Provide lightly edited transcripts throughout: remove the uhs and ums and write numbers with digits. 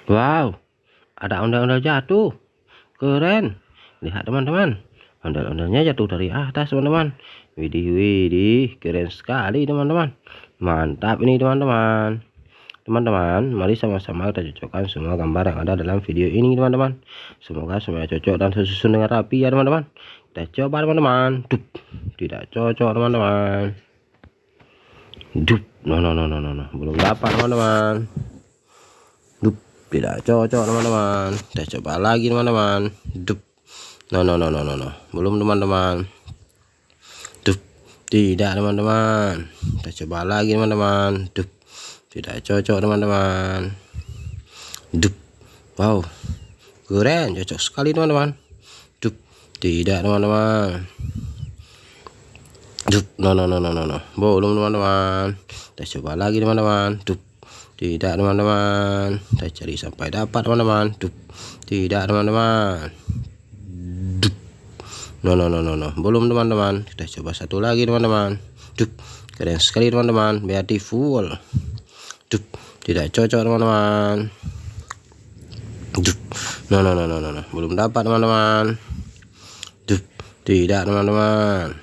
Wow, ada ondel-ondel jatuh. Keren. Lihat teman-teman. Ondel-ondelnya jatuh dari atas, teman-teman. Widih, widih, keren sekali, teman-teman. Mantap ini, teman-teman. Teman-teman, mari sama-sama kita cocokkan semua gambar yang ada dalam video ini, teman-teman. Semoga semuanya cocok dan tersusun dengan rapi ya, teman-teman. Kita coba, teman-teman. Dup. Tidak cocok, teman-teman. Dup. No. Belum dapat, teman-teman. Dup. Tidak cocok, teman-teman. Kita coba lagi, teman-teman. Dup. No. Belum, teman-teman. Dup. Tidak, teman-teman. Kita coba lagi, teman-teman. Dup. Tidak cocok, teman-teman. Dup. Wow, keren, cocok sekali, teman-teman. Dup. Tidak, teman-teman. Dup. No. Belum, teman-teman. Kita coba lagi, teman-teman. Dup. Tidak, teman-teman. Kita cari sampai dapat, teman-teman. Dup. Tidak, teman-teman. Dup. No. Belum, teman-teman. Kita coba satu lagi, teman-teman. Dup. Keren sekali, teman-teman. Beautiful. Dup. Tidak cocok, teman-teman. Dup. No. Belum dapat, teman-teman. Dup. Tidak, teman-teman.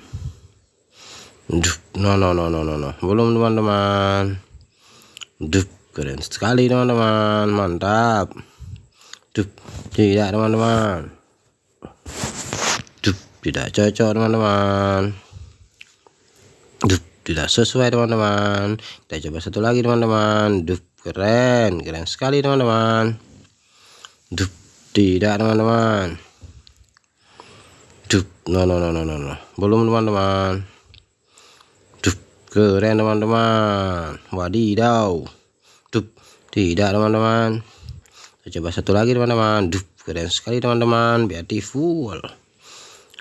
Dup. No. Belum, teman-teman. Dup. Keren sekali, teman-teman. Mantap. Dup. Tidak, teman-teman. Dup. Tidak cocok, teman-teman. Dup. Tidak sesuai, teman-teman. Kita coba satu lagi, teman-teman. Dup. Keren sekali, teman-teman. Dup. Tidak, teman-teman. Dup. No. Belum, teman-teman. Dup. Keren, teman-teman. Wadidaw. Dup. Tidak, teman-teman. Kita coba satu lagi, teman-teman. Dup. Keren sekali, teman-teman. Beautiful.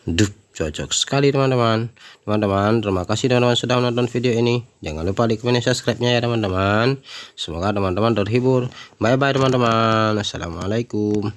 Dup. Cocok sekali, teman-teman. Teman-teman, terima kasih teman-teman sudah menonton video ini. Jangan lupa like, comment, subscribe-nya ya, teman-teman. Semoga teman-teman terhibur. Bye bye, teman-teman. Assalamualaikum.